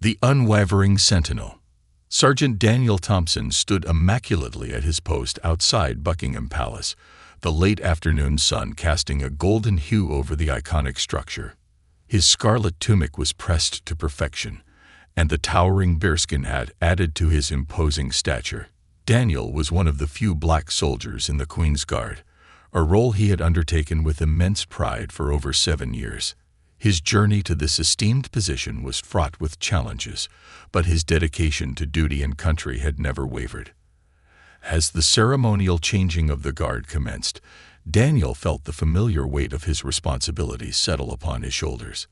The unwavering sentinel. Sergeant Daniel Thompson stood immaculately at his post outside Buckingham Palace, the late afternoon sun casting a golden hue over the iconic structure. His scarlet tunic was pressed to perfection, and the towering bearskin hat added to his imposing stature. Daniel was one of the few black soldiers in the Queen's Guard, a role he had undertaken with immense pride for over 7 years. His journey to this esteemed position was fraught with challenges, but his dedication to duty and country had never wavered. As the ceremonial changing of the guard commenced, Daniel felt the familiar weight of his responsibilities settle upon his shoulders.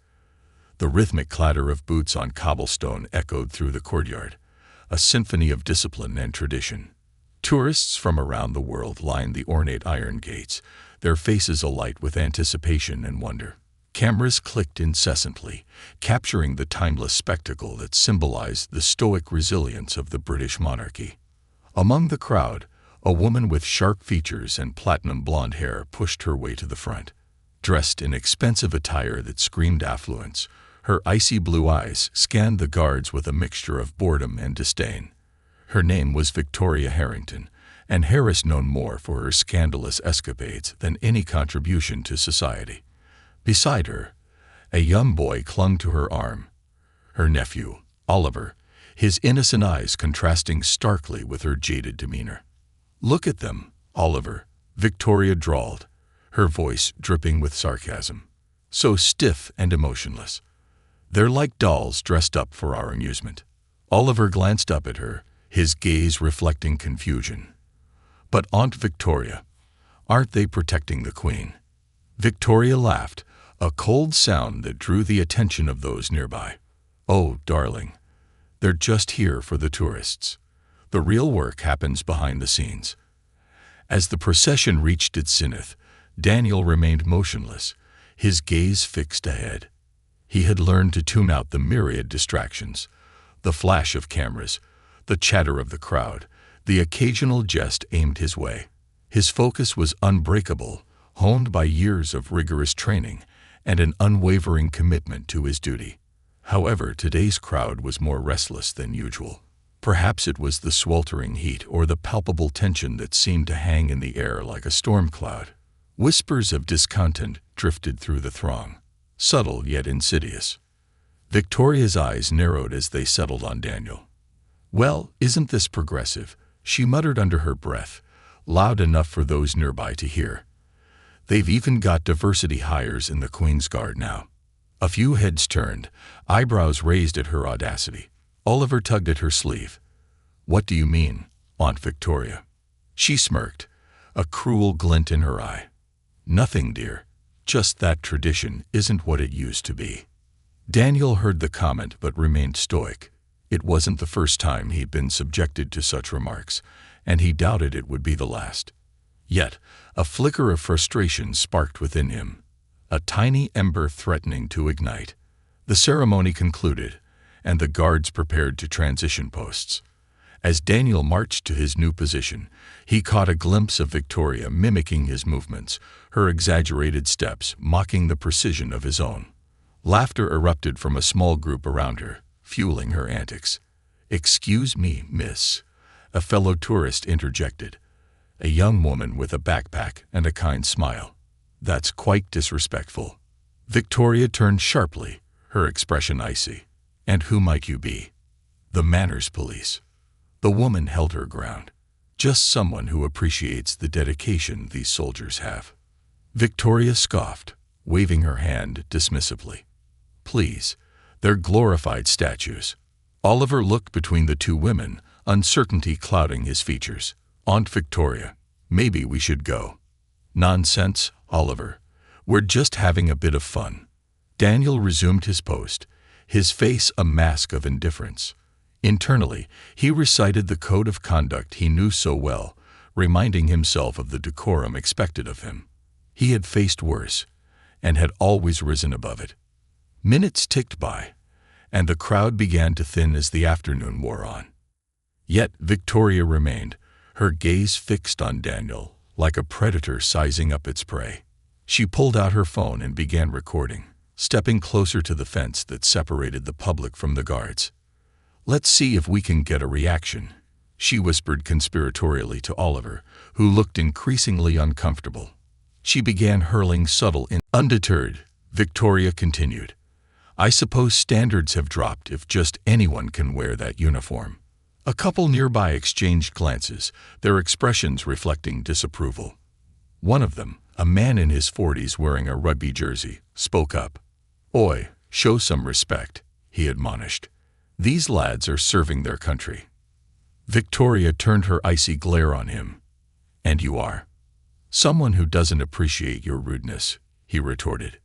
The rhythmic clatter of boots on cobblestone echoed through the courtyard, a symphony of discipline and tradition. Tourists from around the world lined the ornate iron gates, their faces alight with anticipation and wonder. Cameras clicked incessantly, capturing the timeless spectacle that symbolized the stoic resilience of the British monarchy. Among the crowd, a woman with sharp features and platinum blonde hair pushed her way to the front. Dressed in expensive attire that screamed affluence, her icy blue eyes scanned the guards with a mixture of boredom and disdain. Her name was Victoria Harrington, and Harris known more for her scandalous escapades than any contribution to society. Beside her, a young boy clung to her arm. Her nephew, Oliver, his innocent eyes contrasting starkly with her jaded demeanor. "Look at them, Oliver," Victoria drawled, her voice dripping with sarcasm. "So stiff and emotionless. They're like dolls dressed up for our amusement." Oliver glanced up at her, his gaze reflecting confusion. "But Aunt Victoria, aren't they protecting the Queen?" Victoria laughed, a cold sound that drew the attention of those nearby. "Oh, darling, they're just here for the tourists. The real work happens behind the scenes." As the procession reached its zenith, Daniel remained motionless, his gaze fixed ahead. He had learned to tune out the myriad distractions, the flash of cameras, the chatter of the crowd, the occasional jest aimed his way. His focus was unbreakable, honed by years of rigorous training and an unwavering commitment to his duty. However, today's crowd was more restless than usual. Perhaps it was the sweltering heat or the palpable tension that seemed to hang in the air like a storm cloud. Whispers of discontent drifted through the throng, subtle yet insidious. Victoria's eyes narrowed as they settled on Daniel. "Well, isn't this progressive?" she muttered under her breath, loud enough for those nearby to hear. "They've even got diversity hires in the Queen's Guard now." A few heads turned, eyebrows raised at her audacity. Oliver tugged at her sleeve. "What do you mean, Aunt Victoria?" She smirked, a cruel glint in her eye. "Nothing, dear. Just that tradition isn't what it used to be." Daniel heard the comment but remained stoic. It wasn't the first time he'd been subjected to such remarks, and he doubted it would be the last. Yet, a flicker of frustration sparked within him, a tiny ember threatening to ignite. The ceremony concluded, and the guards prepared to transition posts. As Daniel marched to his new position, he caught a glimpse of Victoria mimicking his movements, her exaggerated steps mocking the precision of his own. Laughter erupted from a small group around her, fueling her antics. "Excuse me, miss," a fellow tourist interjected, a young woman with a backpack and a kind smile. "That's quite disrespectful." Victoria turned sharply, her expression icy. "And who might you be?" "The manners police." The woman held her ground. "Just someone who appreciates the dedication these soldiers have." Victoria scoffed, waving her hand dismissively. "Please, they're glorified statues." Oliver looked between the two women, uncertainty clouding his features. "Aunt Victoria, maybe we should go." "Nonsense, Oliver. We're just having a bit of fun." Daniel resumed his post, his face a mask of indifference. Internally, he recited the code of conduct he knew so well, reminding himself of the decorum expected of him. He had faced worse, and had always risen above it. Minutes ticked by, and the crowd began to thin as the afternoon wore on. Yet Victoria remained, her gaze fixed on Daniel, like a predator sizing up its prey. She pulled out her phone and began recording, stepping closer to the fence that separated the public from the guards. Let's see if we can get a reaction, she whispered conspiratorially to Oliver, who looked increasingly uncomfortable. She began hurling subtle Undeterred, Victoria continued. I suppose standards have dropped if just anyone can wear that uniform. A couple nearby exchanged glances, their expressions reflecting disapproval. One of them, a man in his 40s wearing a rugby jersey, spoke up. Oi, show some respect, he admonished. These lads are serving their country. Victoria turned her icy glare on him. And you are? Someone who doesn't appreciate your rudeness, he retorted.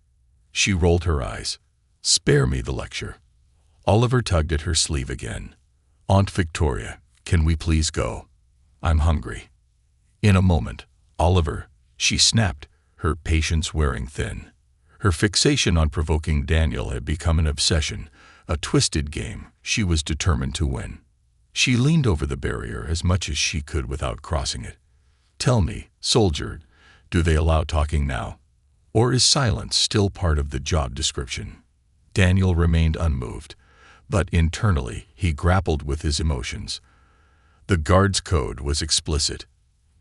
She rolled her eyes. Spare me the lecture. Oliver tugged at her sleeve again. Aunt Victoria, can we please go? I'm hungry. In a moment, Oliver, she snapped, her patience wearing thin. Her fixation on provoking Daniel had become an obsession, a twisted game she was determined to win. She leaned over the barrier as much as she could without crossing it. Tell me, soldier, do they allow talking now? Or is silence still part of the job description? Daniel remained unmoved, but internally he grappled with his emotions. The guard's code was explicit.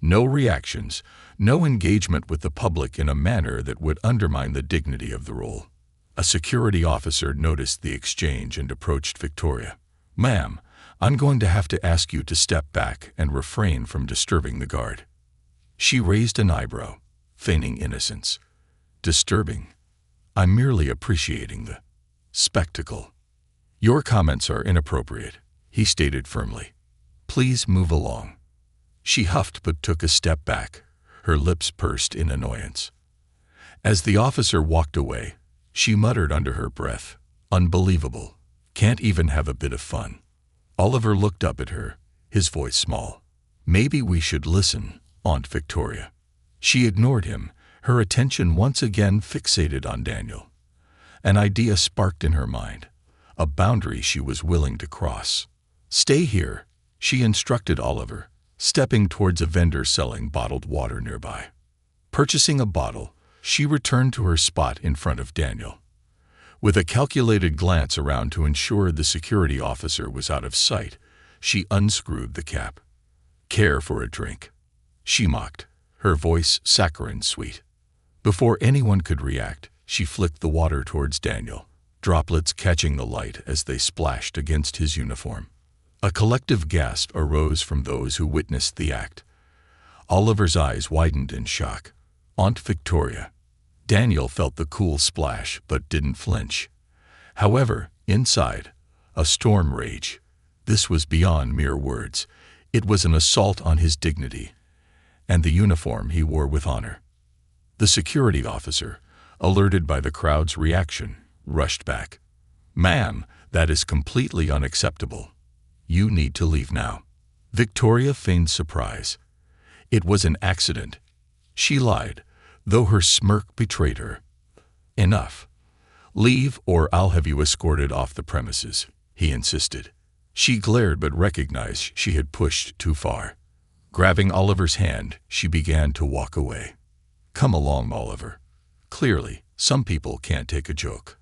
No reactions, no engagement with the public in a manner that would undermine the dignity of the role. A security officer noticed the exchange and approached Victoria. Ma'am, I'm going to have to ask you to step back and refrain from disturbing the guard. She raised an eyebrow, feigning innocence. Disturbing? I'm merely appreciating the spectacle. Your comments are inappropriate, he stated firmly. Please move along. She huffed but took a step back, her lips pursed in annoyance. As the officer walked away, she muttered under her breath, Unbelievable. Can't even have a bit of fun. Oliver looked up at her, his voice small. Maybe we should listen, Aunt Victoria. She ignored him, her attention once again fixated on Daniel. An idea sparked in her mind, a boundary she was willing to cross. Stay here, she instructed Oliver, stepping towards a vendor selling bottled water nearby. Purchasing a bottle, she returned to her spot in front of Daniel. With a calculated glance around to ensure the security officer was out of sight, she unscrewed the cap. Care for a drink? She mocked, her voice saccharine sweet. Before anyone could react, she flicked the water towards Daniel, droplets catching the light as they splashed against his uniform. A collective gasp arose from those who witnessed the act. Oliver's eyes widened in shock. Aunt Victoria. Daniel felt the cool splash but didn't flinch. However, inside, a storm raged. This was beyond mere words. It was an assault on his dignity and the uniform he wore with honor. The security officer, alerted by the crowd's reaction, rushed back. Ma'am, that is completely unacceptable. You need to leave now. Victoria feigned surprise. It was an accident. She lied, though her smirk betrayed her. Enough. Leave or I'll have you escorted off the premises, he insisted. She glared but recognized she had pushed too far. Grabbing Oliver's hand, she began to walk away. Come along, Oliver. Clearly, some people can't take a joke.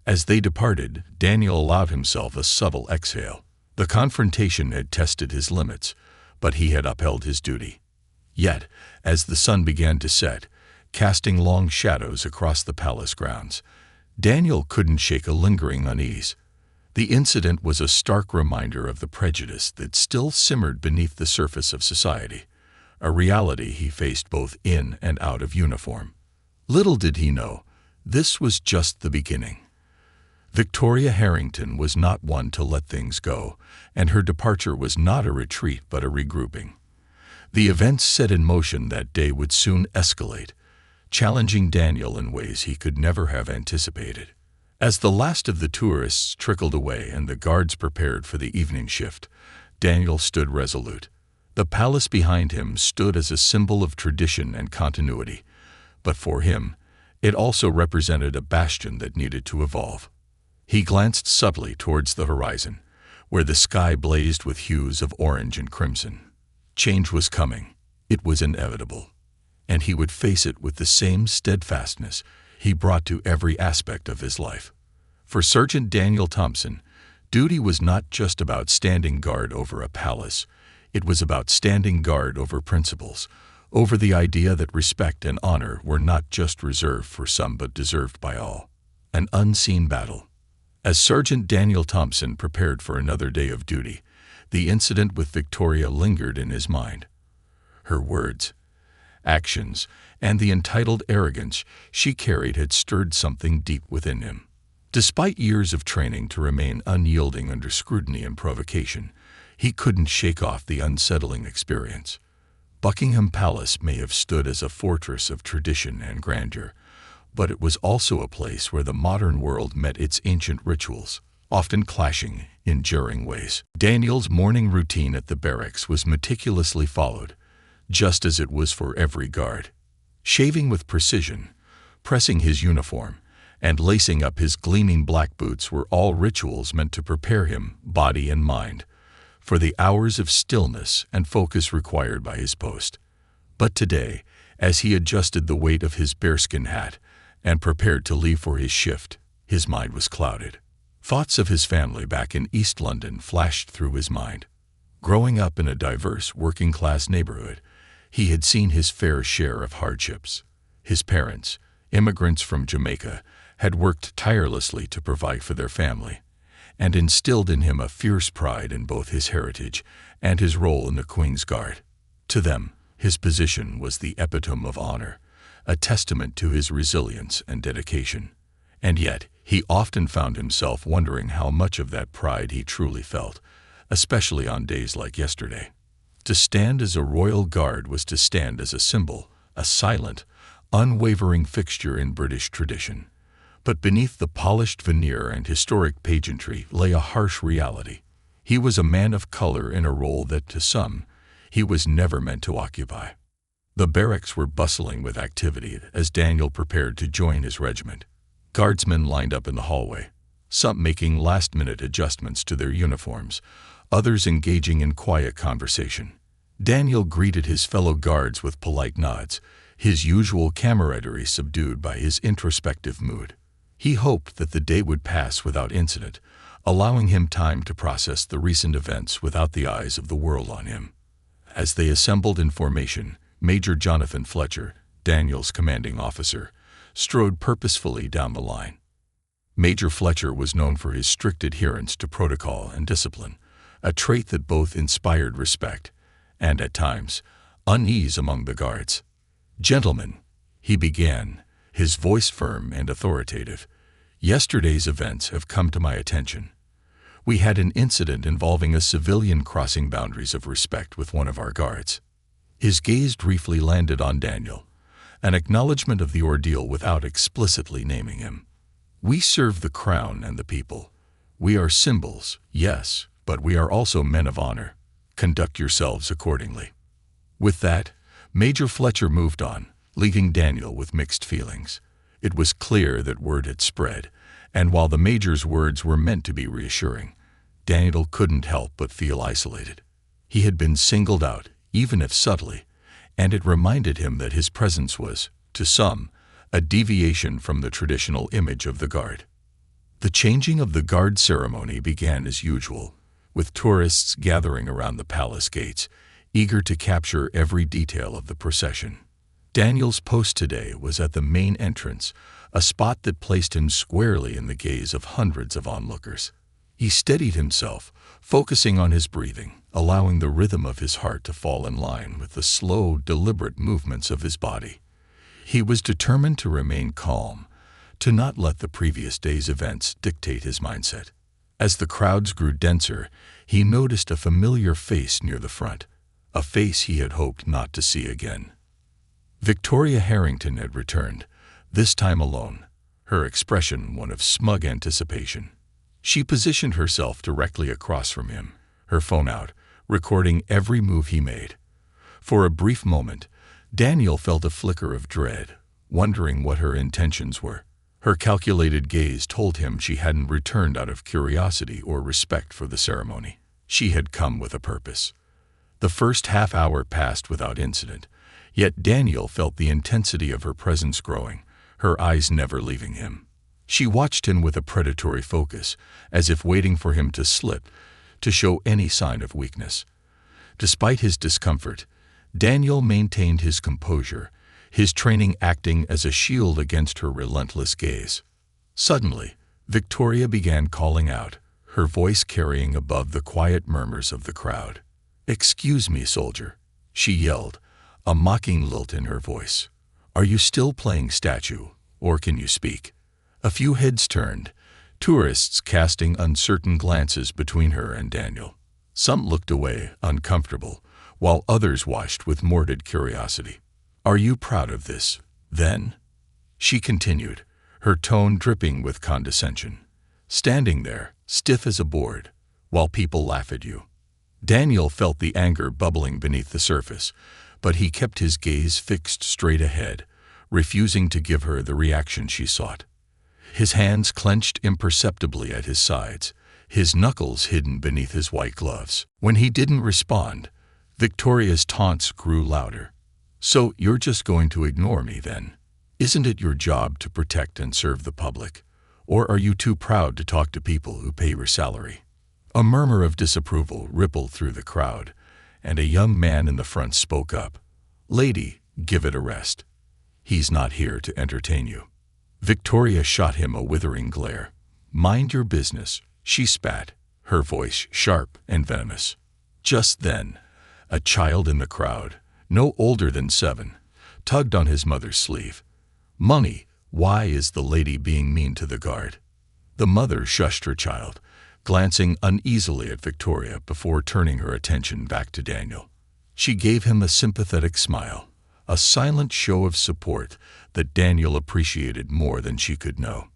As they departed, Daniel allowed himself a subtle exhale. The confrontation had tested his limits, but he had upheld his duty. Yet, as the sun began to set, casting long shadows across the palace grounds, Daniel couldn't shake a lingering unease. The incident was a stark reminder of the prejudice that still simmered beneath the surface of society, a reality he faced both in and out of uniform. Little did he know, this was just the beginning. Victoria Harrington was not one to let things go, and her departure was not a retreat but a regrouping. The events set in motion that day would soon escalate, challenging Daniel in ways he could never have anticipated. As the last of the tourists trickled away and the guards prepared for the evening shift, Daniel stood resolute. The palace behind him stood as a symbol of tradition and continuity, but for him, it also represented a bastion that needed to evolve. He glanced subtly towards the horizon, where the sky blazed with hues of orange and crimson. Change was coming. It was inevitable. And he would face it with the same steadfastness he brought to every aspect of his life. For Sergeant Daniel Thompson, Duty was not just about standing guard over a palace. It was about standing guard over principles, over the idea that respect and honor were not just reserved for some but deserved by all. An unseen battle. As Sergeant Daniel Thompson prepared for another day of duty, the incident with Victoria lingered in his mind. Her words, actions, and the entitled arrogance she carried had stirred something deep within him. Despite years of training to remain unyielding under scrutiny and provocation, he couldn't shake off the unsettling experience. Buckingham Palace may have stood as a fortress of tradition and grandeur, but it was also a place where the modern world met its ancient rituals, often clashing in jarring ways. Daniel's morning routine at the barracks was meticulously followed, just as it was for every guard. Shaving with precision, pressing his uniform, and lacing up his gleaming black boots were all rituals meant to prepare him, body and mind, for the hours of stillness and focus required by his post. But today, as he adjusted the weight of his bearskin hat and prepared to leave for his shift, his mind was clouded. Thoughts of his family back in East London flashed through his mind. Growing up in a diverse, working-class neighborhood, he had seen his fair share of hardships. His parents, immigrants from Jamaica, had worked tirelessly to provide for their family, and instilled in him a fierce pride in both his heritage and his role in the Queen's Guard. To them, his position was the epitome of honor, a testament to his resilience and dedication. And yet, he often found himself wondering how much of that pride he truly felt, especially on days like yesterday. To stand as a royal guard was to stand as a symbol, a silent, unwavering fixture in British tradition. But beneath the polished veneer and historic pageantry lay a harsh reality. He was a man of color in a role that, to some, he was never meant to occupy. The barracks were bustling with activity as Daniel prepared to join his regiment. Guardsmen lined up in the hallway, some making last-minute adjustments to their uniforms, others engaging in quiet conversation. Daniel greeted his fellow guards with polite nods, his usual camaraderie subdued by his introspective mood. He hoped that the day would pass without incident, allowing him time to process the recent events without the eyes of the world on him. As they assembled in formation, Major Jonathan Fletcher, Daniel's commanding officer, strode purposefully down the line. Major Fletcher was known for his strict adherence to protocol and discipline, a trait that both inspired respect and, at times, unease among the guards. "Gentlemen," he began, his voice firm and authoritative, "yesterday's events have come to my attention. We had an incident involving a civilian crossing boundaries of respect with one of our guards." His gaze briefly landed on Daniel, an acknowledgement of the ordeal without explicitly naming him. "We serve the crown and the people. We are symbols, yes, but we are also men of honor. Conduct yourselves accordingly." With that, Major Fletcher moved on, leaving Daniel with mixed feelings. It was clear that word had spread, and while the Major's words were meant to be reassuring, Daniel couldn't help but feel isolated. He had been singled out, even if subtly, and it reminded him that his presence was, to some, a deviation from the traditional image of the Guard. The changing of the Guard ceremony began as usual, with tourists gathering around the palace gates, eager to capture every detail of the procession. Daniel's post today was at the main entrance, a spot that placed him squarely in the gaze of hundreds of onlookers. He steadied himself, focusing on his breathing, allowing the rhythm of his heart to fall in line with the slow, deliberate movements of his body. He was determined to remain calm, to not let the previous day's events dictate his mindset. As the crowds grew denser, he noticed a familiar face near the front, a face he had hoped not to see again. Victoria Harrington had returned, this time alone, her expression one of smug anticipation. She positioned herself directly across from him, her phone out, recording every move he made. For a brief moment, Daniel felt a flicker of dread, wondering what her intentions were. Her calculated gaze told him she hadn't returned out of curiosity or respect for the ceremony. She had come with a purpose. The first half hour passed without incident, yet Daniel felt the intensity of her presence growing, her eyes never leaving him. She watched him with a predatory focus, as if waiting for him to slip, to show any sign of weakness. Despite his discomfort, Daniel maintained his composure, his training acting as a shield against her relentless gaze. Suddenly, Victoria began calling out, her voice carrying above the quiet murmurs of the crowd. "Excuse me, soldier," she yelled, a mocking lilt in her voice. "Are you still playing statue, or can you speak?" A few heads turned, tourists casting uncertain glances between her and Daniel. Some looked away, uncomfortable, while others watched with morbid curiosity. "Are you proud of this, then?" she continued, her tone dripping with condescension. "Standing there, stiff as a board, while people laugh at you." Daniel felt the anger bubbling beneath the surface, but he kept his gaze fixed straight ahead, refusing to give her the reaction she sought. His hands clenched imperceptibly at his sides, his knuckles hidden beneath his white gloves. When he didn't respond, Victoria's taunts grew louder. "So you're just going to ignore me, then? Isn't it your job to protect and serve the public? Or are you too proud to talk to people who pay your salary?" A murmur of disapproval rippled through the crowd, and a young man in the front spoke up. "Lady, give it a rest. He's not here to entertain you." Victoria shot him a withering glare. "Mind your business," she spat, her voice sharp and venomous. Just then, a child in the crowd, no older than 7, tugged on his mother's sleeve. "Money, why is the lady being mean to the guard?" The mother shushed her child, glancing uneasily at Victoria before turning her attention back to Daniel. She gave him a sympathetic smile, a silent show of support that Daniel appreciated more than she could know.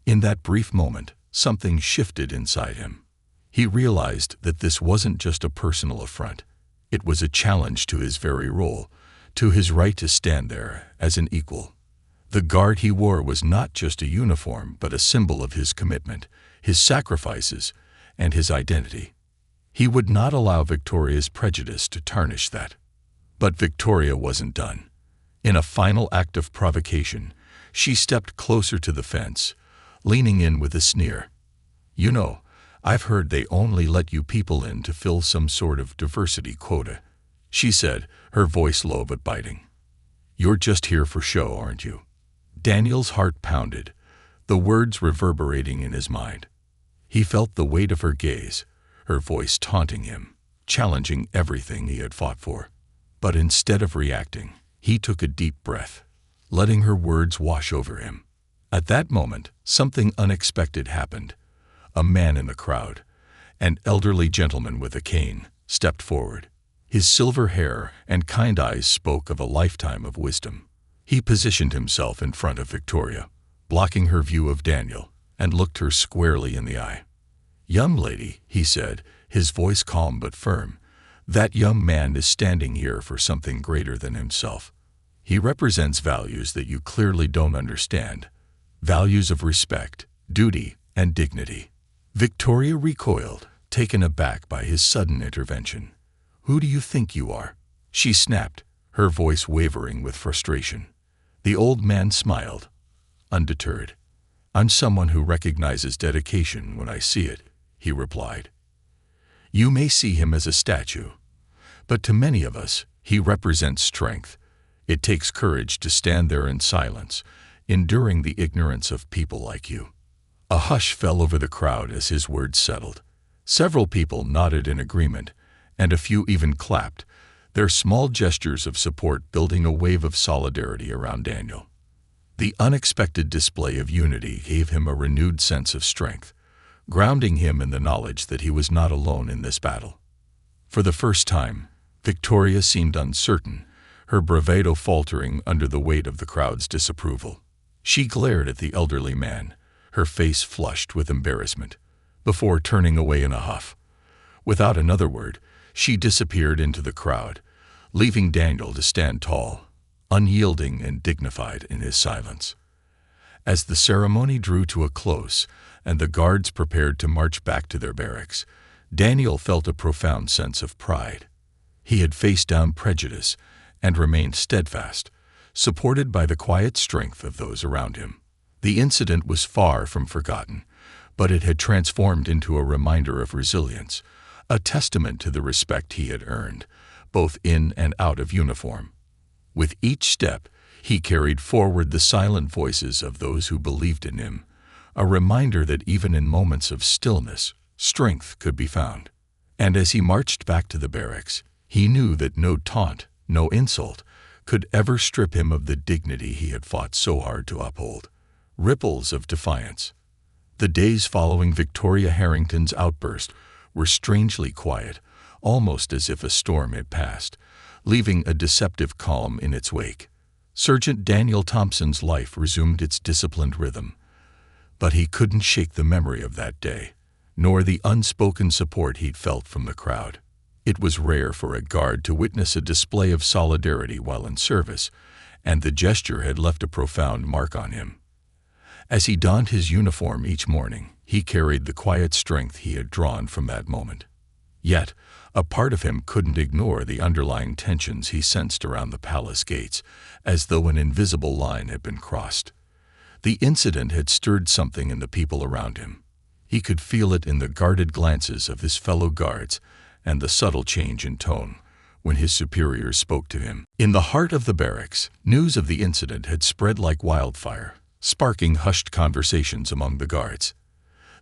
In that brief moment, something shifted inside him. He realized that this wasn't just a personal affront. It was a challenge to his very role, to his right to stand there as an equal. The guard he wore was not just a uniform, but a symbol of his commitment, his sacrifices, and his identity. He would not allow Victoria's prejudice to tarnish that. But Victoria wasn't done. In a final act of provocation, she stepped closer to the fence, leaning in with a sneer. "You know, I've heard they only let you people in to fill some sort of diversity quota," she said, her voice low but biting. "You're just here for show, aren't you?" Daniel's heart pounded, the words reverberating in his mind. He felt the weight of her gaze, her voice taunting him, challenging everything he had fought for. But instead of reacting, he took a deep breath, letting her words wash over him. At that moment, something unexpected happened. A man in the crowd, an elderly gentleman with a cane, stepped forward. His silver hair and kind eyes spoke of a lifetime of wisdom. He positioned himself in front of Victoria, blocking her view of Daniel, and looked her squarely in the eye. "Young lady," he said, his voice calm but firm, "that young man is standing here for something greater than himself. He represents values that you clearly don't understand, values of respect, duty, and dignity." Victoria recoiled, taken aback by his sudden intervention. "Who do you think you are?" she snapped, her voice wavering with frustration. The old man smiled, undeterred. "I'm someone who recognizes dedication when I see it," he replied. "You may see him as a statue, but to many of us, he represents strength. It takes courage to stand there in silence, enduring the ignorance of people like you." A hush fell over the crowd as his words settled. Several people nodded in agreement, and a few even clapped, their small gestures of support building a wave of solidarity around Daniel. The unexpected display of unity gave him a renewed sense of strength, grounding him in the knowledge that he was not alone in this battle. For the first time, Victoria seemed uncertain, her bravado faltering under the weight of the crowd's disapproval. She glared at the elderly man, her face flushed with embarrassment, before turning away in a huff. Without another word, she disappeared into the crowd, leaving Daniel to stand tall, unyielding and dignified in his silence. As the ceremony drew to a close and the guards prepared to march back to their barracks, Daniel felt a profound sense of pride. He had faced down prejudice and remained steadfast, supported by the quiet strength of those around him. The incident was far from forgotten, but it had transformed into a reminder of resilience, a testament to the respect he had earned, both in and out of uniform. With each step, he carried forward the silent voices of those who believed in him, a reminder that even in moments of stillness, strength could be found. And as he marched back to the barracks, he knew that no taunt, no insult, could ever strip him of the dignity he had fought so hard to uphold. Ripples of defiance. The days following Victoria Harrington's outburst were strangely quiet, almost as if a storm had passed, leaving a deceptive calm in its wake. Sergeant Daniel Thompson's life resumed its disciplined rhythm, but he couldn't shake the memory of that day, nor the unspoken support he'd felt from the crowd. It was rare for a guard to witness a display of solidarity while in service, and the gesture had left a profound mark on him. As he donned his uniform each morning, he carried the quiet strength he had drawn from that moment. Yet, a part of him couldn't ignore the underlying tensions he sensed around the palace gates, as though an invisible line had been crossed. The incident had stirred something in the people around him. He could feel it in the guarded glances of his fellow guards and the subtle change in tone when his superiors spoke to him. In the heart of the barracks, news of the incident had spread like wildfire, sparking hushed conversations among the guards.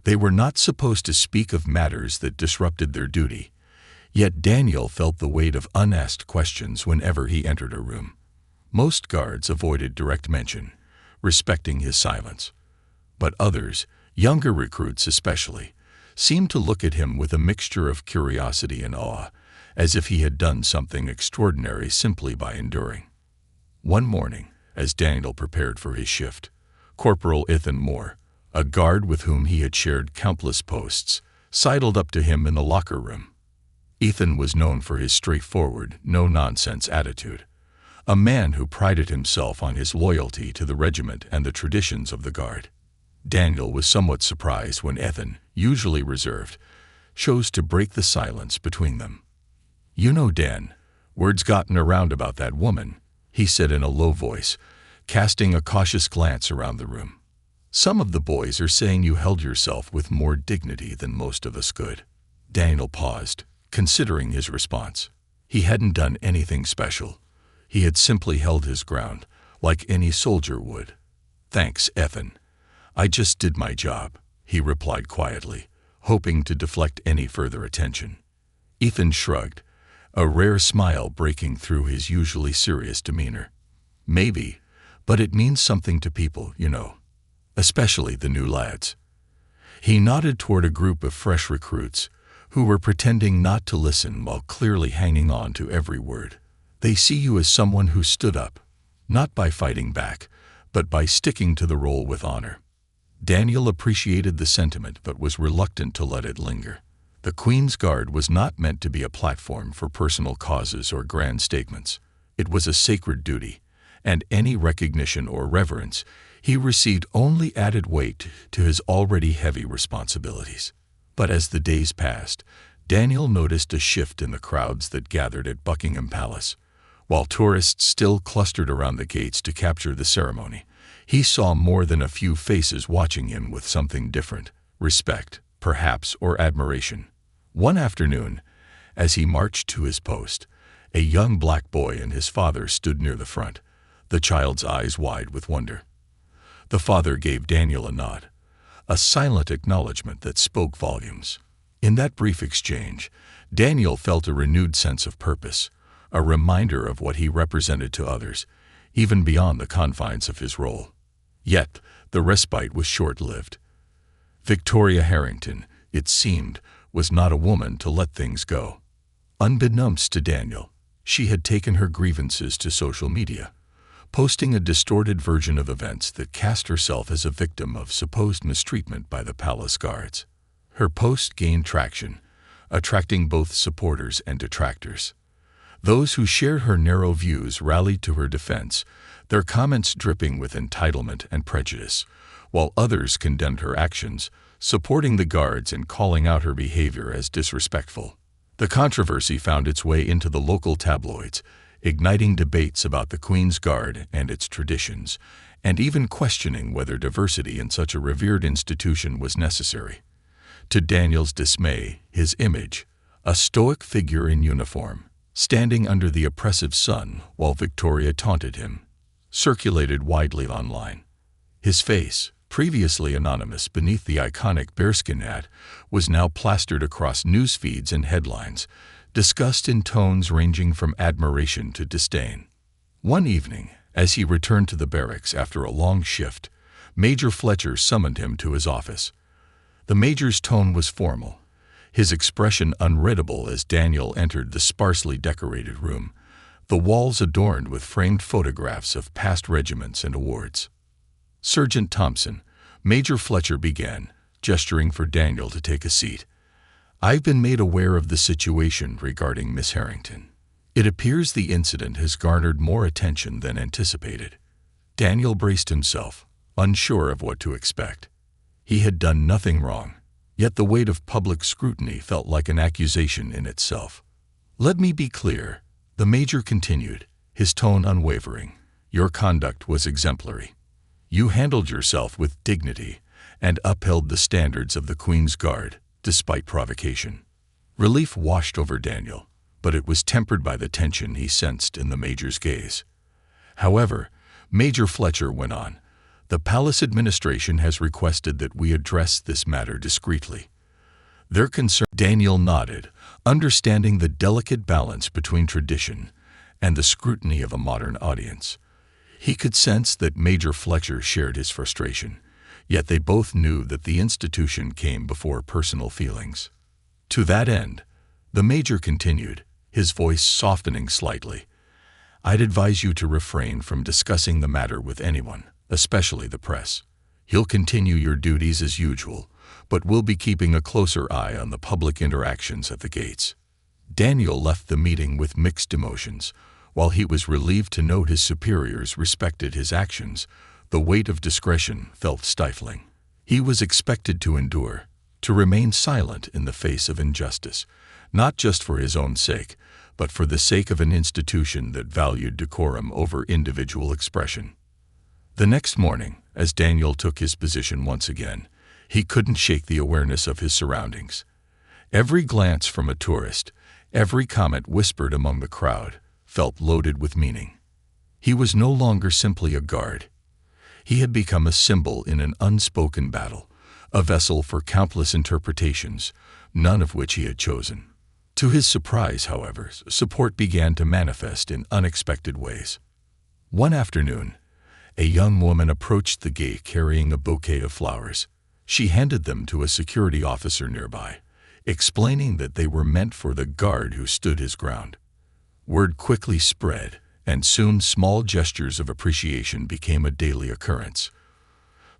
They were not supposed to speak of matters that disrupted their duty, yet Daniel felt the weight of unasked questions whenever he entered a room. Most guards avoided direct mention, respecting his silence, but others, younger recruits especially, seemed to look at him with a mixture of curiosity and awe, as if he had done something extraordinary simply by enduring. One morning, as Daniel prepared for his shift, Corporal Ethan Moore, a guard with whom he had shared countless posts, sidled up to him in the locker room. Ethan was known for his straightforward, no-nonsense attitude, a man who prided himself on his loyalty to the regiment and the traditions of the guard. Daniel was somewhat surprised when Ethan, usually reserved, chose to break the silence between them. "You know, Dan, word's gotten around about that woman," he said in a low voice, casting a cautious glance around the room. "Some of the boys are saying you held yourself with more dignity than most of us could." Daniel paused, considering his response. He hadn't done anything special. He had simply held his ground, like any soldier would. "Thanks, Ethan. I just did my job," he replied quietly, hoping to deflect any further attention. Ethan shrugged, a rare smile breaking through his usually serious demeanor. "Maybe, but it means something to people, you know, especially the new lads." He nodded toward a group of fresh recruits who were pretending not to listen while clearly hanging on to every word. "They see you as someone who stood up, not by fighting back, but by sticking to the role with honor." Daniel appreciated the sentiment but was reluctant to let it linger. The Queen's Guard was not meant to be a platform for personal causes or grand statements. It was a sacred duty, and any recognition or reverence he received only added weight to his already heavy responsibilities. But as the days passed, Daniel noticed a shift in the crowds that gathered at Buckingham Palace. While tourists still clustered around the gates to capture the ceremony, he saw more than a few faces watching him with something different: respect, perhaps, or admiration. One afternoon, as he marched to his post, a young black boy and his father stood near the front, the child's eyes wide with wonder. The father gave Daniel a nod, a silent acknowledgement that spoke volumes. In that brief exchange, Daniel felt a renewed sense of purpose, a reminder of what he represented to others, even beyond the confines of his role. Yet, the respite was short-lived. Victoria Harrington, it seemed, was not a woman to let things go. Unbeknownst to Daniel, she had taken her grievances to social media, posting a distorted version of events that cast herself as a victim of supposed mistreatment by the palace guards. Her post gained traction, attracting both supporters and detractors. Those who shared her narrow views rallied to her defense, their comments dripping with entitlement and prejudice, while others condemned her actions, supporting the guards and calling out her behavior as disrespectful. The controversy found its way into the local tabloids, igniting debates about the Queen's Guard and its traditions, and even questioning whether diversity in such a revered institution was necessary. To Daniel's dismay, his image, a stoic figure in uniform, standing under the oppressive sun while Victoria taunted him, circulated widely online. His face, previously anonymous beneath the iconic bearskin hat, was now plastered across news feeds and headlines, discussed in tones ranging from admiration to disdain. One evening, as he returned to the barracks after a long shift, Major Fletcher summoned him to his office. The major's tone was formal, his expression unreadable as Daniel entered the sparsely decorated room, the walls adorned with framed photographs of past regiments and awards. "Sergeant Thompson," Major Fletcher began, gesturing for Daniel to take a seat. "I've been made aware of the situation regarding Miss Harrington. It appears the incident has garnered more attention than anticipated." Daniel braced himself, unsure of what to expect. He had done nothing wrong, yet the weight of public scrutiny felt like an accusation in itself. "Let me be clear," the major continued, his tone unwavering. "Your conduct was exemplary. You handled yourself with dignity and upheld the standards of the Queen's Guard, despite provocation." Relief washed over Daniel, but it was tempered by the tension he sensed in the major's gaze. "However," Major Fletcher went on, "the palace administration has requested that we address this matter discreetly. Their concern—" Daniel nodded, understanding the delicate balance between tradition and the scrutiny of a modern audience. He could sense that Major Fletcher shared his frustration, yet they both knew that the institution came before personal feelings. To that end, the major continued, his voice softening slightly, "I'd advise you to refrain from discussing the matter with anyone, especially the press. You'll continue your duties as usual, but we'll be keeping a closer eye on the public interactions at the gates." Daniel left the meeting with mixed emotions. While he was relieved to note his superiors respected his actions, the weight of discretion felt stifling. He was expected to endure, to remain silent in the face of injustice, not just for his own sake, but for the sake of an institution that valued decorum over individual expression. The next morning, as Daniel took his position once again, he couldn't shake the awareness of his surroundings. Every glance from a tourist, every comment whispered among the crowd, felt loaded with meaning. He was no longer simply a guard. He had become a symbol in an unspoken battle, a vessel for countless interpretations, none of which he had chosen. To his surprise, however, support began to manifest in unexpected ways. One afternoon, a young woman approached the gate carrying a bouquet of flowers. She handed them to a security officer nearby, explaining that they were meant for the guard who stood his ground. Word quickly spread, and soon small gestures of appreciation became a daily occurrence.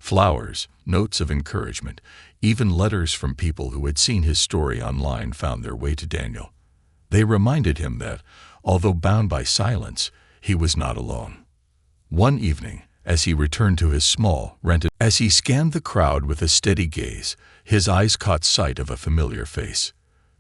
Flowers, notes of encouragement, even letters from people who had seen his story online found their way to Daniel. They reminded him that, although bound by silence, he was not alone. One evening, as he returned to his small, as he scanned the crowd with a steady gaze, his eyes caught sight of a familiar face.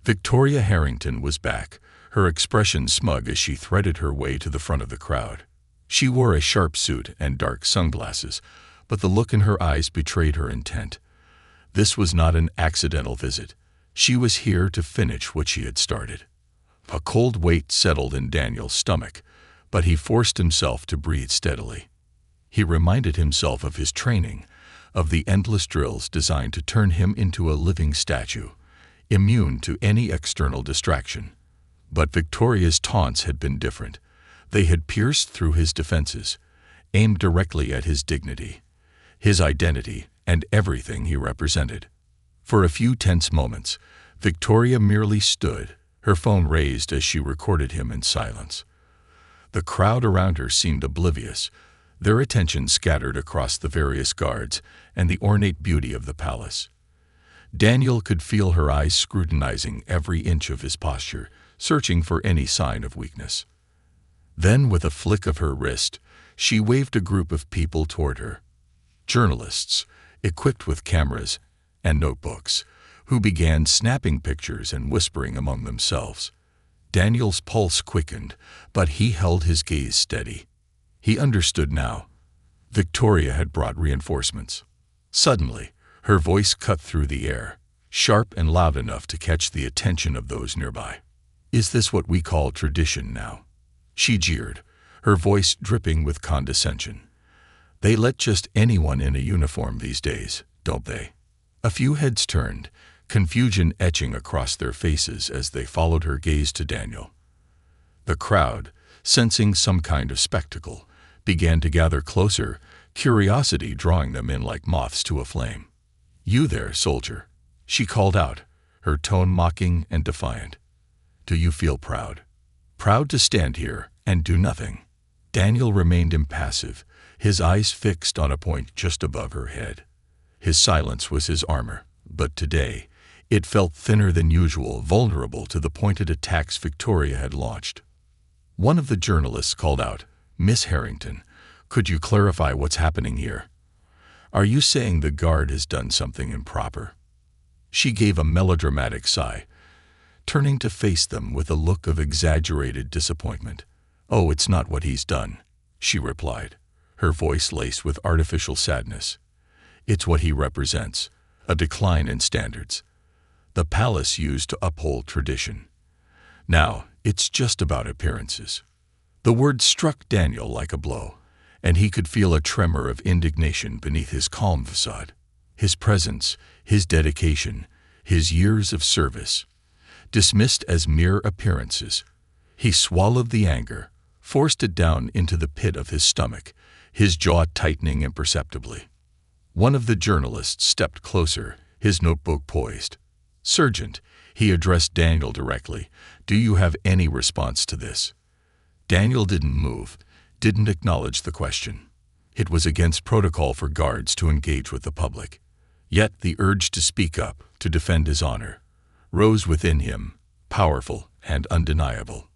Victoria Harrington was back, her expression smug as she threaded her way to the front of the crowd. She wore a sharp suit and dark sunglasses, but the look in her eyes betrayed her intent. This was not an accidental visit. She was here to finish what she had started. A cold weight settled in Daniel's stomach, but he forced himself to breathe steadily. He reminded himself of his training, of the endless drills designed to turn him into a living statue, immune to any external distraction. But Victoria's taunts had been different. They had pierced through his defenses, aimed directly at his dignity, his identity, and everything he represented. For a few tense moments, Victoria merely stood, her phone raised as she recorded him in silence. The crowd around her seemed oblivious, their attention scattered across the various guards and the ornate beauty of the palace. Daniel could feel her eyes scrutinizing every inch of his posture, searching for any sign of weakness. Then, with a flick of her wrist, she waved a group of people toward her. Journalists, equipped with cameras and notebooks, who began snapping pictures and whispering among themselves. Daniel's pulse quickened, but he held his gaze steady. He understood now. Victoria had brought reinforcements. Suddenly, her voice cut through the air, sharp and loud enough to catch the attention of those nearby. "Is this what we call tradition now?" She jeered, her voice dripping with condescension. "They let just anyone in a uniform these days, don't they?" A few heads turned, confusion etching across their faces as they followed her gaze to Daniel. The crowd, sensing some kind of spectacle, began to gather closer, curiosity drawing them in like moths to a flame. "You there, soldier," she called out, her tone mocking and defiant. "Do you feel proud? Proud to stand here and do nothing?" Daniel remained impassive, his eyes fixed on a point just above her head. His silence was his armor, but today, it felt thinner than usual, vulnerable to the pointed attacks Victoria had launched. One of the journalists called out, "Miss Harrington, could you clarify what's happening here? Are you saying the guard has done something improper?" She gave a melodramatic sigh, turning to face them with a look of exaggerated disappointment. "Oh, it's not what he's done," she replied, her voice laced with artificial sadness. "It's what he represents, a decline in standards. The palace used to uphold tradition. Now, it's just about appearances." The word struck Daniel like a blow, and he could feel a tremor of indignation beneath his calm facade. His presence, his dedication, his years of service, dismissed as mere appearances. He swallowed the anger, forced it down into the pit of his stomach, his jaw tightening imperceptibly. One of the journalists stepped closer, his notebook poised. "Sergeant," he addressed Daniel directly, "do you have any response to this?" Daniel didn't move, didn't acknowledge the question. It was against protocol for guards to engage with the public. Yet the urge to speak up, to defend his honor, rose within him, powerful and undeniable.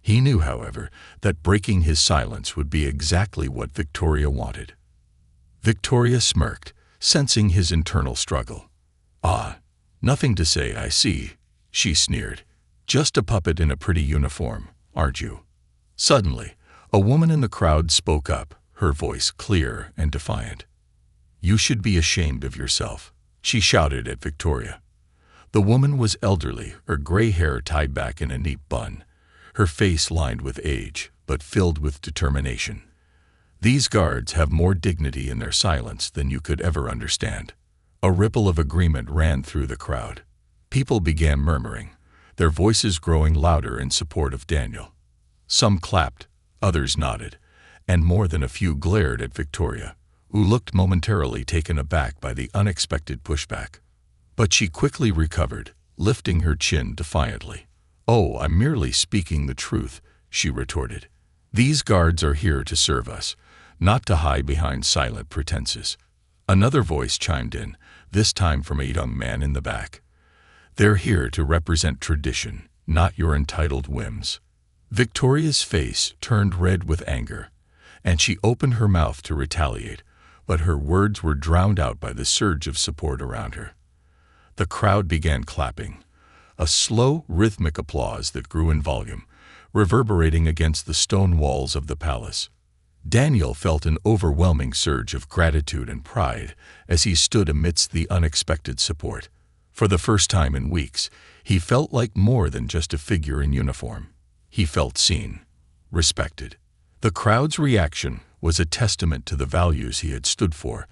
He knew, however, that breaking his silence would be exactly what Victoria wanted. Victoria smirked, sensing his internal struggle. "Ah, nothing to say, I see," she sneered. "Just a puppet in a pretty uniform, aren't you?" Suddenly, a woman in the crowd spoke up, her voice clear and defiant. "You should be ashamed of yourself," she shouted at Victoria. The woman was elderly, her gray hair tied back in a neat bun, her face lined with age, but filled with determination. "These guards have more dignity in their silence than you could ever understand." A ripple of agreement ran through the crowd. People began murmuring, their voices growing louder in support of Daniel. Some clapped, others nodded, and more than a few glared at Victoria, who looked momentarily taken aback by the unexpected pushback. But she quickly recovered, lifting her chin defiantly. "Oh, I'm merely speaking the truth," she retorted. "These guards are here to serve us, not to hide behind silent pretenses." Another voice chimed in, this time from a young man in the back. "They're here to represent tradition, not your entitled whims." Victoria's face turned red with anger, and she opened her mouth to retaliate, but her words were drowned out by the surge of support around her. The crowd began clapping, a slow, rhythmic applause that grew in volume, reverberating against the stone walls of the palace. Daniel felt an overwhelming surge of gratitude and pride as he stood amidst the unexpected support. For the first time in weeks, he felt like more than just a figure in uniform. He felt seen, respected. The crowd's reaction was a testament to the values he had stood for,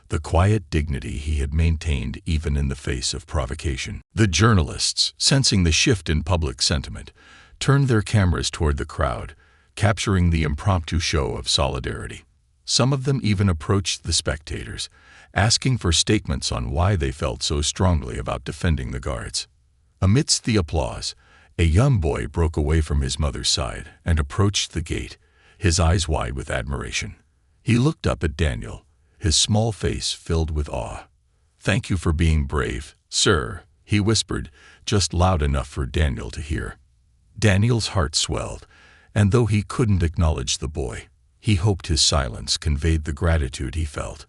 the quiet dignity he had maintained even in the face of provocation. The journalists, sensing the shift in public sentiment, turned their cameras toward the crowd, capturing the impromptu show of solidarity. Some of them even approached the spectators, asking for statements on why they felt so strongly about defending the guards. Amidst the applause, a young boy broke away from his mother's side and approached the gate, his eyes wide with admiration. He looked up at Daniel, his small face filled with awe. "Thank you for being brave, sir," he whispered, just loud enough for Daniel to hear. Daniel's heart swelled, and though he couldn't acknowledge the boy, he hoped his silence conveyed the gratitude he felt.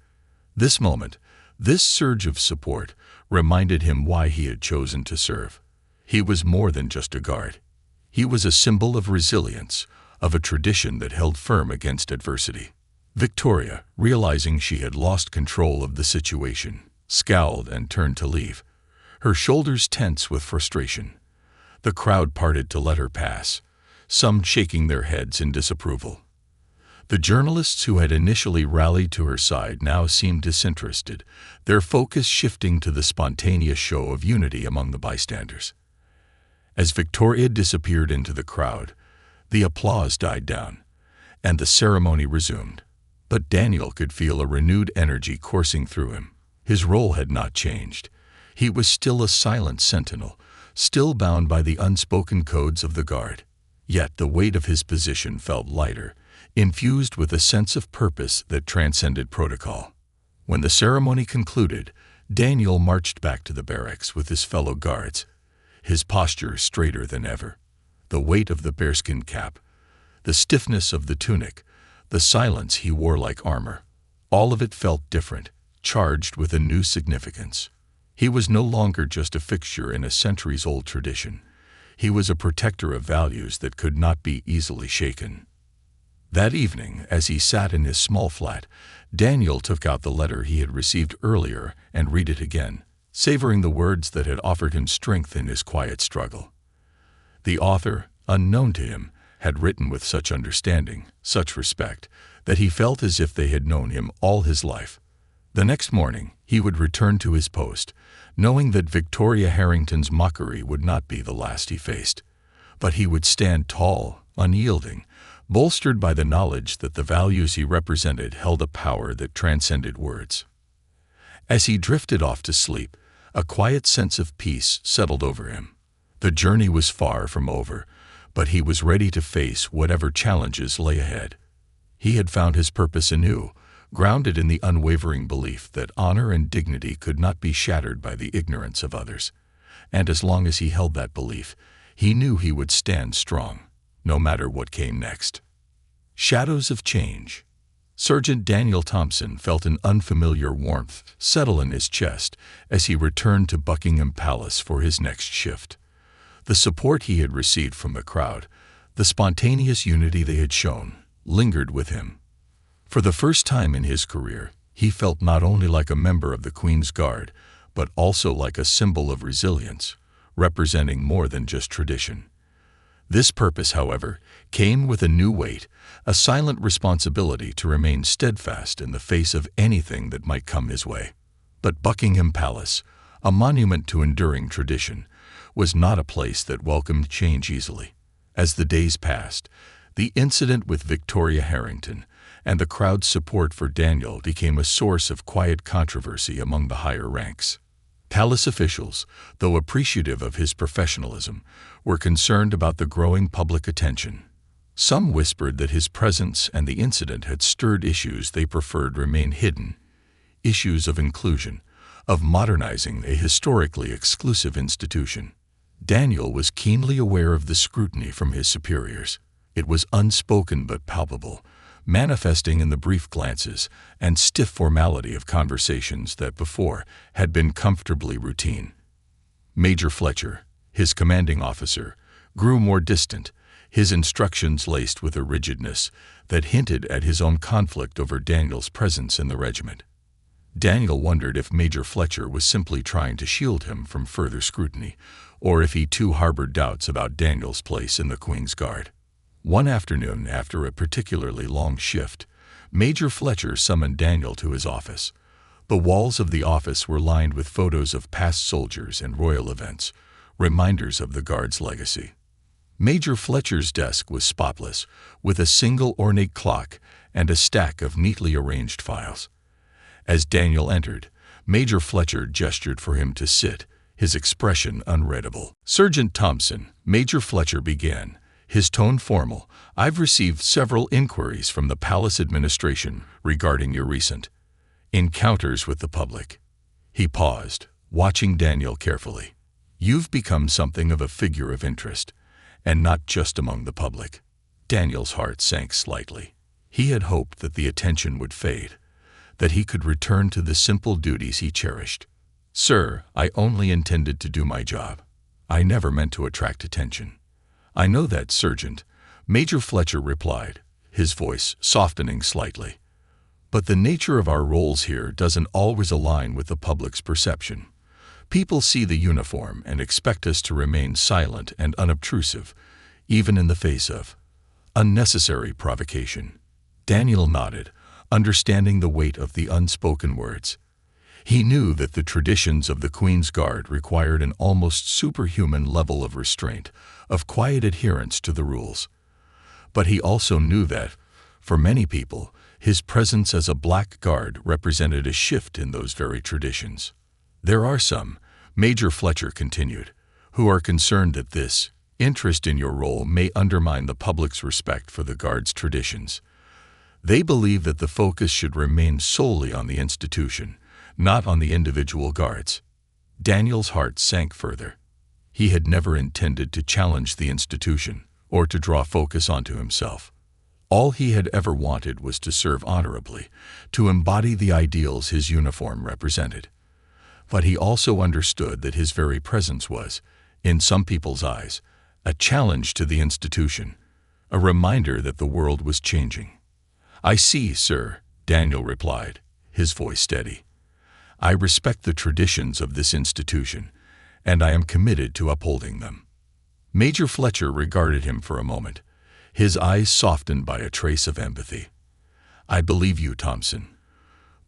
This moment, this surge of support, reminded him why he had chosen to serve. He was more than just a guard. He was a symbol of resilience, of a tradition that held firm against adversity. Victoria, realizing she had lost control of the situation, scowled and turned to leave, her shoulders tense with frustration. The crowd parted to let her pass, some shaking their heads in disapproval. The journalists who had initially rallied to her side now seemed disinterested, their focus shifting to the spontaneous show of unity among the bystanders. As Victoria disappeared into the crowd, the applause died down, and the ceremony resumed. But Daniel could feel a renewed energy coursing through him. His role had not changed. He was still a silent sentinel, still bound by the unspoken codes of the guard. Yet the weight of his position felt lighter, infused with a sense of purpose that transcended protocol. When the ceremony concluded, Daniel marched back to the barracks with his fellow guards, his posture straighter than ever. The weight of the bearskin cap, the stiffness of the tunic, the silence he wore like armor, all of it felt different, charged with a new significance. He was no longer just a fixture in a centuries-old tradition. He was a protector of values that could not be easily shaken. That evening, as he sat in his small flat, Daniel took out the letter he had received earlier and read it again, savoring the words that had offered him strength in his quiet struggle. The author, unknown to him, had written with such understanding, such respect, that he felt as if they had known him all his life. The next morning, he would return to his post, knowing that Victoria Harrington's mockery would not be the last he faced. But he would stand tall, unyielding, bolstered by the knowledge that the values he represented held a power that transcended words. As he drifted off to sleep, a quiet sense of peace settled over him. The journey was far from over, but he was ready to face whatever challenges lay ahead. He had found his purpose anew, grounded in the unwavering belief that honor and dignity could not be shattered by the ignorance of others. And as long as he held that belief, he knew he would stand strong, no matter what came next. Shadows of change. Sergeant Daniel Thompson felt an unfamiliar warmth settle in his chest as he returned to Buckingham Palace for his next shift. The support he had received from the crowd, the spontaneous unity they had shown, lingered with him. For the first time in his career, he felt not only like a member of the Queen's Guard, but also like a symbol of resilience, representing more than just tradition. This purpose, however, came with a new weight, a silent responsibility to remain steadfast in the face of anything that might come his way. But Buckingham Palace, a monument to enduring tradition, was not a place that welcomed change easily. As the days passed, the incident with Victoria Harrington and the crowd's support for Daniel became a source of quiet controversy among the higher ranks. Palace officials, though appreciative of his professionalism, were concerned about the growing public attention. Some whispered that his presence and the incident had stirred issues they preferred remain hidden, issues of inclusion, of modernizing a historically exclusive institution. Daniel was keenly aware of the scrutiny from his superiors. It was unspoken but palpable, manifesting in the brief glances and stiff formality of conversations that before had been comfortably routine. Major Fletcher, his commanding officer, grew more distant, his instructions laced with a rigidness that hinted at his own conflict over Daniel's presence in the regiment. Daniel wondered if Major Fletcher was simply trying to shield him from further scrutiny, or if he too harbored doubts about Daniel's place in the Queen's Guard. One afternoon, after a particularly long shift, Major Fletcher summoned Daniel to his office. The walls of the office were lined with photos of past soldiers and royal events, reminders of the Guard's legacy. Major Fletcher's desk was spotless, with a single ornate clock and a stack of neatly arranged files. As Daniel entered, Major Fletcher gestured for him to sit, his expression unreadable. "Sergeant Thompson," Major Fletcher began, his tone formal, "I've received several inquiries from the palace administration regarding your recent encounters with the public." He paused, watching Daniel carefully. "You've become something of a figure of interest, and not just among the public." Daniel's heart sank slightly. He had hoped that the attention would fade, that he could return to the simple duties he cherished. "Sir, I only intended to do my job. I never meant to attract attention." "I know that, Sergeant," Major Fletcher replied, his voice softening slightly. But the nature of our roles here doesn't always align with the public's perception. People see the uniform and expect us to remain silent and unobtrusive, even in the face of unnecessary provocation. Daniel nodded, understanding the weight of the unspoken words. He knew that the traditions of the Queen's Guard required an almost superhuman level of restraint, of quiet adherence to the rules. But he also knew that, for many people, his presence as a black guard represented a shift in those very traditions. There are some, Major Fletcher continued, who are concerned that this interest in your role may undermine the public's respect for the Guard's traditions. They believe that the focus should remain solely on the institution, not on the individual guards. Daniel's heart sank further. He had never intended to challenge the institution or to draw focus onto himself. All he had ever wanted was to serve honorably, to embody the ideals his uniform represented. But he also understood that his very presence was, in some people's eyes, a challenge to the institution, a reminder that the world was changing. "I see, sir," Daniel replied, his voice steady. "I respect the traditions of this institution, and I am committed to upholding them." Major Fletcher regarded him for a moment, his eyes softened by a trace of empathy. "I believe you, Thompson.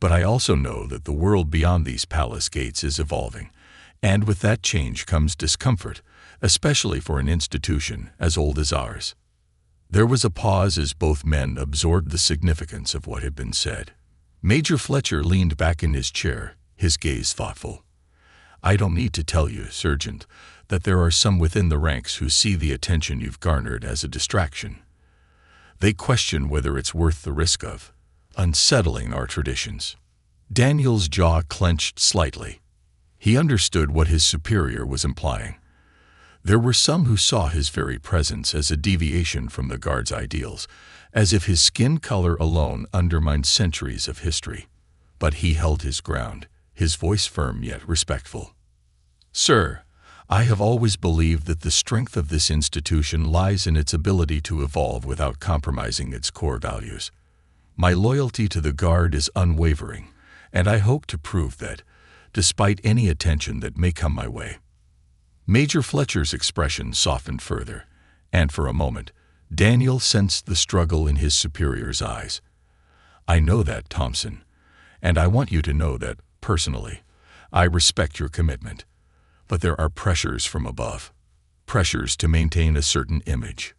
But I also know that the world beyond these palace gates is evolving, and with that change comes discomfort, especially for an institution as old as ours." There was a pause as both men absorbed the significance of what had been said. Major Fletcher leaned back in his chair, his gaze thoughtful. "I don't need to tell you, Sergeant, that there are some within the ranks who see the attention you've garnered as a distraction. They question whether it's worth the risk of unsettling our traditions." Daniel's jaw clenched slightly. He understood what his superior was implying. There were some who saw his very presence as a deviation from the Guard's ideals, as if his skin color alone undermined centuries of history. But he held his ground, his voice firm yet respectful. "Sir, I have always believed that the strength of this institution lies in its ability to evolve without compromising its core values. My loyalty to the Guard is unwavering, and I hope to prove that, despite any attention that may come my way." Major Fletcher's expression softened further, and for a moment, Daniel sensed the struggle in his superior's eyes. "I know that, Thompson, and I want you to know that, personally, I respect your commitment. But there are pressures from above, pressures to maintain a certain image."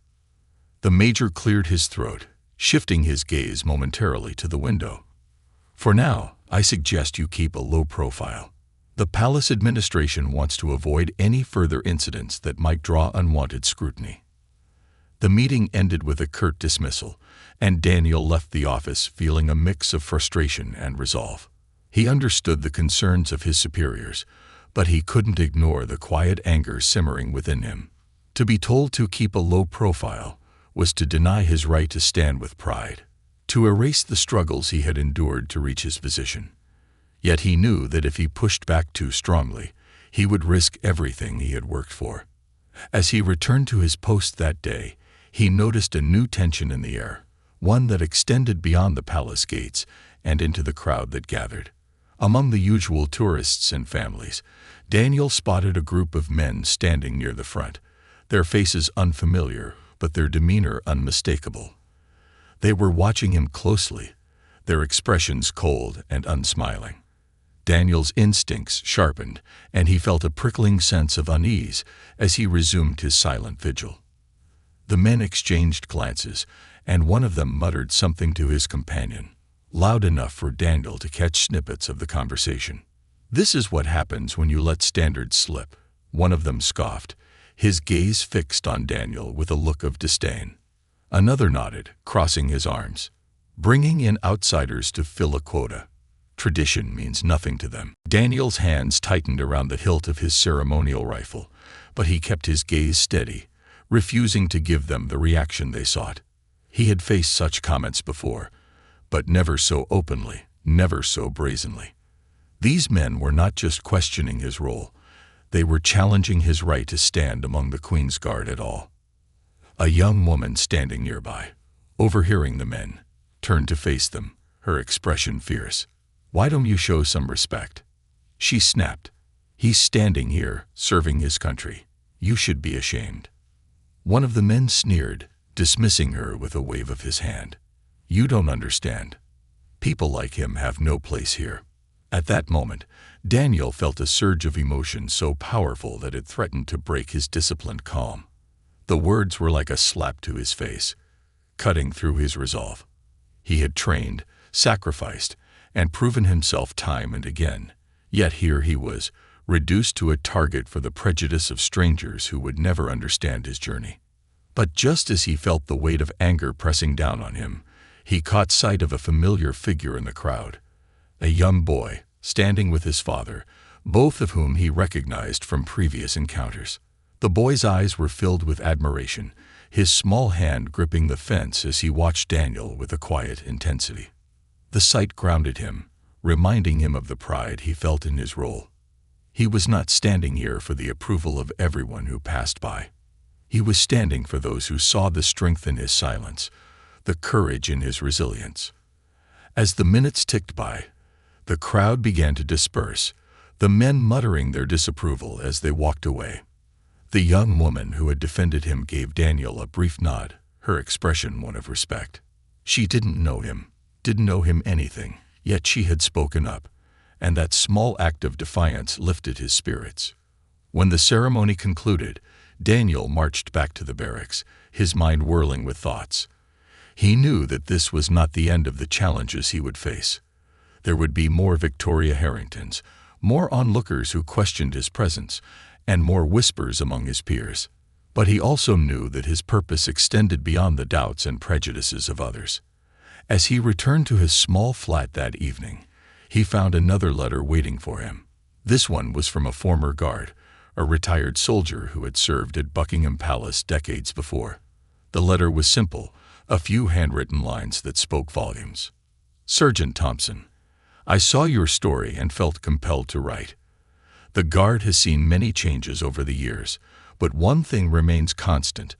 The Major cleared his throat, shifting his gaze momentarily to the window. "For now, I suggest you keep a low profile. The palace administration wants to avoid any further incidents that might draw unwanted scrutiny." The meeting ended with a curt dismissal, and Daniel left the office feeling a mix of frustration and resolve. He understood the concerns of his superiors, but he couldn't ignore the quiet anger simmering within him. To be told to keep a low profile was to deny his right to stand with pride, to erase the struggles he had endured to reach his position. Yet he knew that if he pushed back too strongly, he would risk everything he had worked for. As he returned to his post that day, he noticed a new tension in the air, one that extended beyond the palace gates and into the crowd that gathered. Among the usual tourists and families, Daniel spotted a group of men standing near the front, their faces unfamiliar, but their demeanor unmistakable. They were watching him closely, their expressions cold and unsmiling. Daniel's instincts sharpened, and he felt a prickling sense of unease as he resumed his silent vigil. The men exchanged glances, and one of them muttered something to his companion, loud enough for Daniel to catch snippets of the conversation. "This is what happens when you let standards slip," one of them scoffed, his gaze fixed on Daniel with a look of disdain. Another nodded, crossing his arms. "Bringing in outsiders to fill a quota. Tradition means nothing to them." Daniel's hands tightened around the hilt of his ceremonial rifle, but he kept his gaze steady, refusing to give them the reaction they sought. He had faced such comments before, but never so openly, never so brazenly. These men were not just questioning his role, they were challenging his right to stand among the Queen's Guard at all. A young woman standing nearby, overhearing the men, turned to face them, her expression fierce. "Why don't you show some respect?" She snapped. "He's standing here, serving his country. You should be ashamed." One of the men sneered, dismissing her with a wave of his hand. "You don't understand. People like him have no place here." At that moment, Daniel felt a surge of emotion so powerful that it threatened to break his disciplined calm. The words were like a slap to his face, cutting through his resolve. He had trained, sacrificed, and proven himself time and again, yet here he was, reduced to a target for the prejudice of strangers who would never understand his journey. But just as he felt the weight of anger pressing down on him, he caught sight of a familiar figure in the crowd. A young boy, standing with his father, both of whom he recognized from previous encounters. The boy's eyes were filled with admiration, his small hand gripping the fence as he watched Daniel with a quiet intensity. The sight grounded him, reminding him of the pride he felt in his role. He was not standing here for the approval of everyone who passed by. He was standing for those who saw the strength in his silence, the courage in his resilience. As the minutes ticked by, the crowd began to disperse, the men muttering their disapproval as they walked away. The young woman who had defended him gave Daniel a brief nod, her expression one of respect. She didn't know him anything, yet she had spoken up, and that small act of defiance lifted his spirits. When the ceremony concluded, Daniel marched back to the barracks, his mind whirling with thoughts. He knew that this was not the end of the challenges he would face. There would be more Victoria Harringtons, more onlookers who questioned his presence, and more whispers among his peers. But he also knew that his purpose extended beyond the doubts and prejudices of others. As he returned to his small flat that evening, he found another letter waiting for him. This one was from a former guard, a retired soldier who had served at Buckingham Palace decades before. The letter was simple, a few handwritten lines that spoke volumes. "Sergeant Thompson, I saw your story and felt compelled to write. The Guard has seen many changes over the years, but one thing remains constant: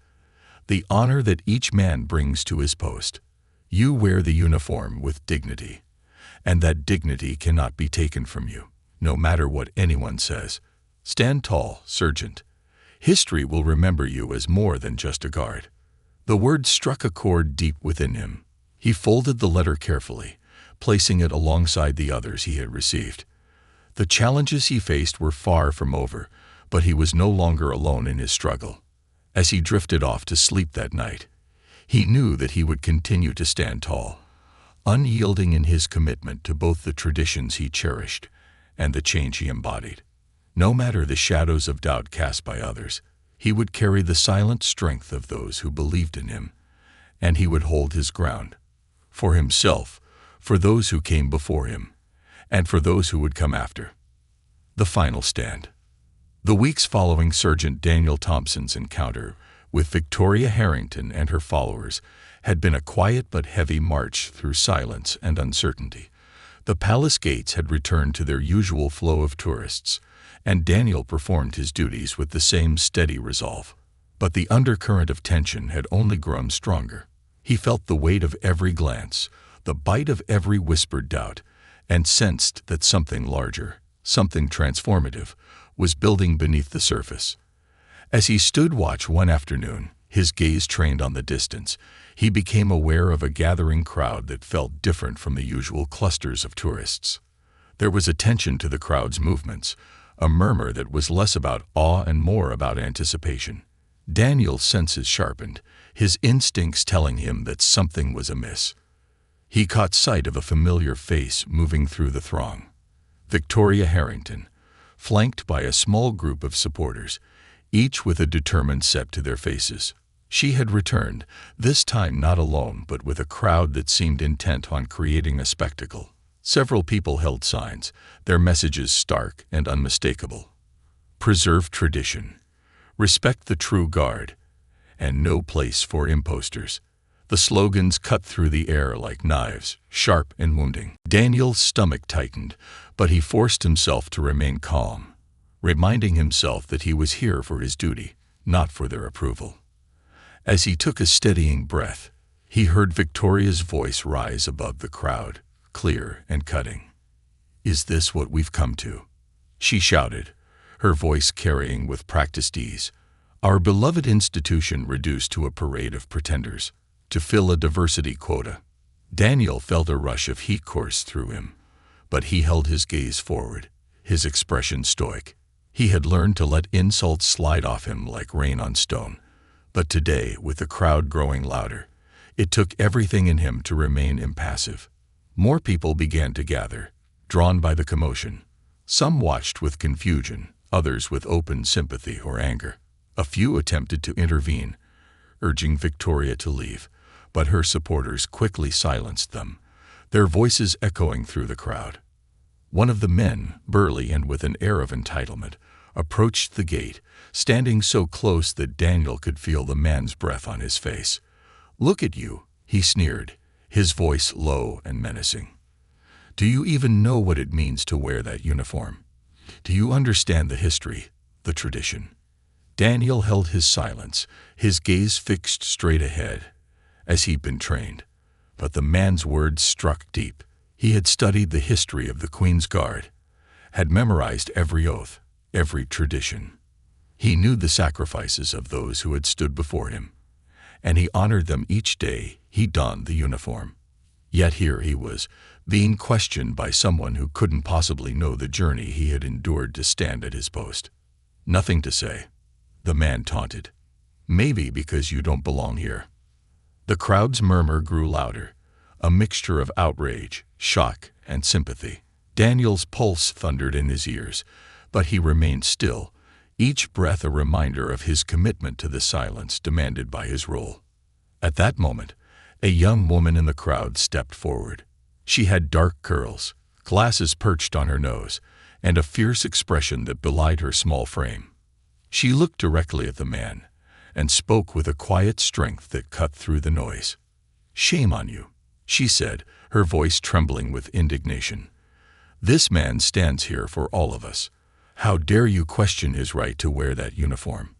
the honor that each man brings to his post. You wear the uniform with dignity, and that dignity cannot be taken from you, no matter what anyone says. Stand tall, Sergeant. History will remember you as more than just a guard." The words struck a chord deep within him. He folded the letter carefully, placing it alongside the others he had received. The challenges he faced were far from over, but he was no longer alone in his struggle. As he drifted off to sleep that night, he knew that he would continue to stand tall, unyielding in his commitment to both the traditions he cherished and the change he embodied. No matter the shadows of doubt cast by others, he would carry the silent strength of those who believed in him, and he would hold his ground. For himself, for those who came before him, and for those who would come after. The final stand. The weeks following Sergeant Daniel Thompson's encounter with Victoria Harrington and her followers had been a quiet but heavy march through silence and uncertainty. The palace gates had returned to their usual flow of tourists, and Daniel performed his duties with the same steady resolve. But the undercurrent of tension had only grown stronger. He felt the weight of every glance, the bite of every whispered doubt, and sensed that something larger, something transformative, was building beneath the surface. As he stood watch one afternoon, his gaze trained on the distance, he became aware of a gathering crowd that felt different from the usual clusters of tourists. There was a tension to the crowd's movements, a murmur that was less about awe and more about anticipation. Daniel's senses sharpened, his instincts telling him that something was amiss. He caught sight of a familiar face moving through the throng. Victoria Harrington, flanked by a small group of supporters, each with a determined set to their faces. She had returned, this time not alone but with a crowd that seemed intent on creating a spectacle. Several people held signs, their messages stark and unmistakable. Preserve tradition, respect the true guard, and no place for imposters. The slogans cut through the air like knives, sharp and wounding. Daniel's stomach tightened, but he forced himself to remain calm, reminding himself that he was here for his duty, not for their approval. As he took a steadying breath, he heard Victoria's voice rise above the crowd. clear and cutting. "Is this what we've come to?" she shouted, her voice carrying with practiced ease. "Our beloved institution reduced to a parade of pretenders, to fill a diversity quota." Daniel felt a rush of heat course through him, but he held his gaze forward, his expression stoic. He had learned to let insults slide off him like rain on stone. But today, with the crowd growing louder, it took everything in him to remain impassive. More people began to gather, drawn by the commotion. Some watched with confusion, others with open sympathy or anger. A few attempted to intervene, urging Victoria to leave, but her supporters quickly silenced them, their voices echoing through the crowd. One of the men, burly and with an air of entitlement, approached the gate, standing so close that Daniel could feel the man's breath on his face. "Look at you," he sneered, his voice low and menacing. "Do you even know what it means to wear that uniform? Do you understand the history, the tradition?" Daniel held his silence, his gaze fixed straight ahead, as he'd been trained. But the man's words struck deep. He had studied the history of the Queen's Guard, had memorized every oath, every tradition. He knew the sacrifices of those who had stood before him, and he honored them each day he donned the uniform. Yet here he was, being questioned by someone who couldn't possibly know the journey he had endured to stand at his post. "Nothing to say," the man taunted. "Maybe because you don't belong here." The crowd's murmur grew louder, a mixture of outrage, shock, and sympathy. Daniel's pulse thundered in his ears, but he remained still, each breath a reminder of his commitment to the silence demanded by his role. At that moment, a young woman in the crowd stepped forward. She had dark curls, glasses perched on her nose, and a fierce expression that belied her small frame. She looked directly at the man, and spoke with a quiet strength that cut through the noise. "Shame on you," she said, her voice trembling with indignation. "This man stands here for all of us. How dare you question his right to wear that uniform?"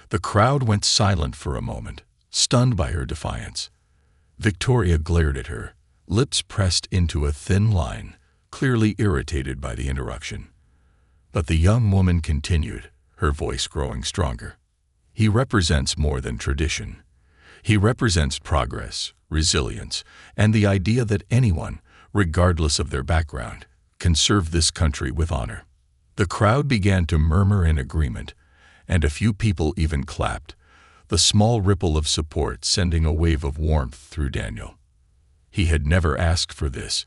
The crowd went silent for a moment, stunned by her defiance. Victoria glared at her, lips pressed into a thin line, clearly irritated by the interruption. But the young woman continued, her voice growing stronger. "He represents more than tradition. He represents progress, resilience, and the idea that anyone, regardless of their background, can serve this country with honor." The crowd began to murmur in agreement, and a few people even clapped, the small ripple of support sending a wave of warmth through Daniel. He had never asked for this,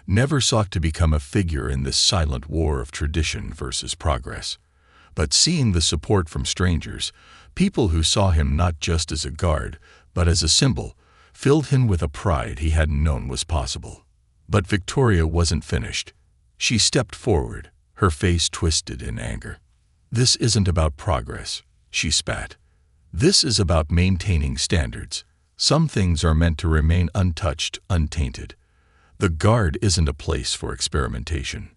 never sought to become a figure in this silent war of tradition versus progress. But seeing the support from strangers, people who saw him not just as a guard, but as a symbol, filled him with a pride he hadn't known was possible. But Victoria wasn't finished. She stepped forward, her face twisted in anger. "This isn't about progress," she spat. "This is about maintaining standards. Some things are meant to remain untouched, untainted. The Guard isn't a place for experimentation."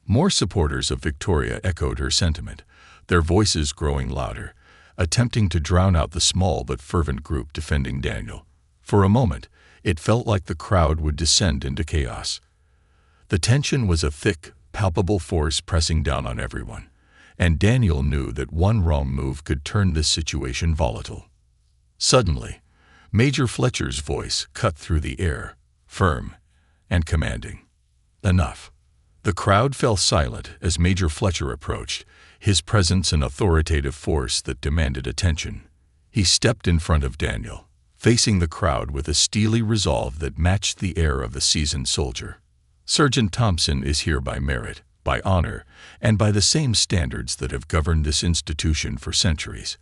More supporters of Victoria echoed her sentiment, their voices growing louder, attempting to drown out the small but fervent group defending Daniel. For a moment, it felt like the crowd would descend into chaos. The tension was a thick, palpable force pressing down on everyone, and Daniel knew that one wrong move could turn this situation volatile. Suddenly, Major Fletcher's voice cut through the air, firm and commanding. "Enough." The crowd fell silent as Major Fletcher approached, his presence an authoritative force that demanded attention. He stepped in front of Daniel, facing the crowd with a steely resolve that matched the air of a seasoned soldier. "Sergeant Thompson is here by merit, by honor, and by the same standards that have governed this institution for centuries,"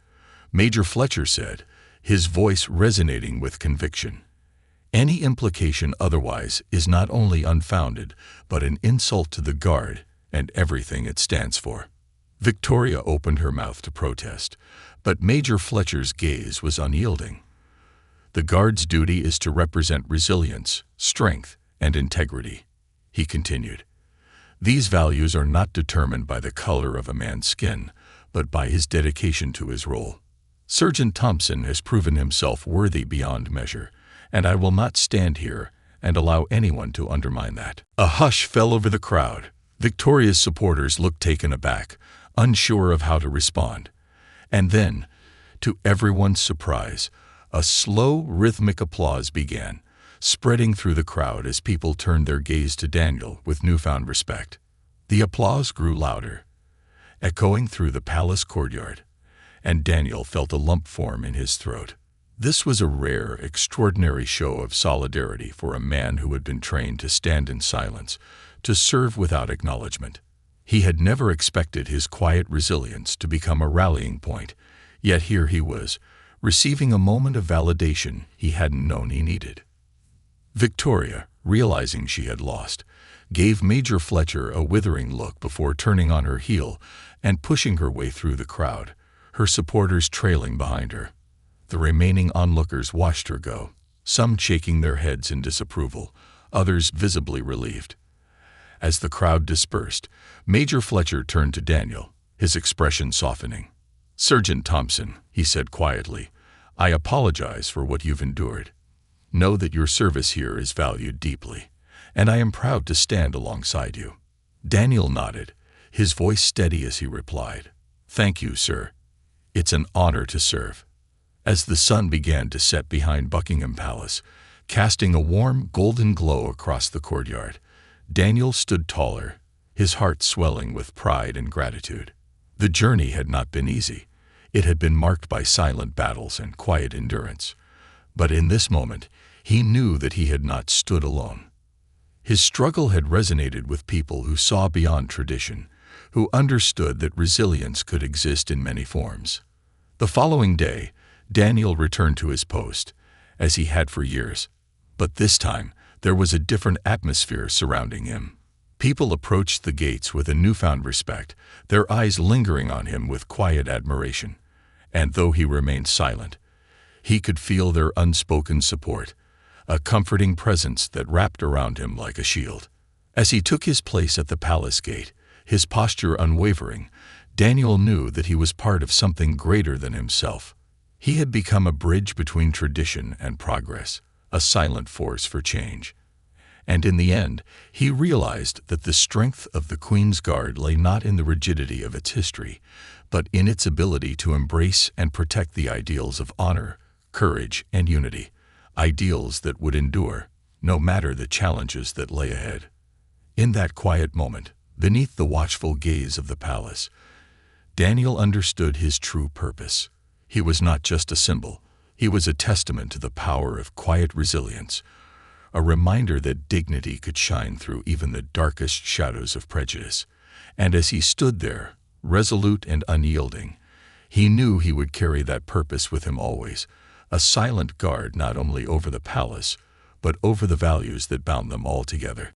Major Fletcher said, his voice resonating with conviction. "Any implication otherwise is not only unfounded, but an insult to the Guard and everything it stands for." Victoria opened her mouth to protest, but Major Fletcher's gaze was unyielding. "The Guard's duty is to represent resilience, strength, and integrity," he continued. "These values are not determined by the color of a man's skin, but by his dedication to his role. Sergeant Thompson has proven himself worthy beyond measure, and I will not stand here and allow anyone to undermine that. A hush fell over the crowd. Victoria's supporters looked taken aback, unsure of how to respond. And then, to everyone's surprise, a slow, rhythmic applause began, spreading through the crowd as people turned their gaze to Daniel with newfound respect. The applause grew louder, echoing through the palace courtyard, and Daniel felt a lump form in his throat. This was a rare, extraordinary show of solidarity for a man who had been trained to stand in silence, to serve without acknowledgement. He had never expected his quiet resilience to become a rallying point, yet here he was, receiving a moment of validation he hadn't known he needed. Victoria, realizing she had lost, gave Major Fletcher a withering look before turning on her heel and pushing her way through the crowd, her supporters trailing behind her. The remaining onlookers watched her go, some shaking their heads in disapproval, others visibly relieved. As the crowd dispersed, Major Fletcher turned to Daniel, his expression softening. "Sergeant Thompson," he said quietly, "I apologize for what you've endured. Know that your service here is valued deeply, and I am proud to stand alongside you." Daniel nodded, his voice steady as he replied, "Thank you, sir. It's an honor to serve." As the sun began to set behind Buckingham Palace, casting a warm, golden glow across the courtyard, Daniel stood taller, his heart swelling with pride and gratitude. The journey had not been easy. It had been marked by silent battles and quiet endurance. But in this moment, he knew that he had not stood alone. His struggle had resonated with people who saw beyond tradition, who understood that resilience could exist in many forms. The following day, Daniel returned to his post, as he had for years. But this time, there was a different atmosphere surrounding him. People approached the gates with a newfound respect, their eyes lingering on him with quiet admiration. And though he remained silent, he could feel their unspoken support, a comforting presence that wrapped around him like a shield. As he took his place at the palace gate, his posture unwavering, Daniel knew that he was part of something greater than himself. He had become a bridge between tradition and progress, a silent force for change. And in the end, he realized that the strength of the Queen's Guard lay not in the rigidity of its history, but in its ability to embrace and protect the ideals of honor, courage, and unity, ideals that would endure, no matter the challenges that lay ahead. In that quiet moment, beneath the watchful gaze of the palace, Daniel understood his true purpose. He was not just a symbol, he was a testament to the power of quiet resilience, a reminder that dignity could shine through even the darkest shadows of prejudice. And as he stood there, resolute and unyielding, he knew he would carry that purpose with him always, a silent guard not only over the palace, but over the values that bound them all together.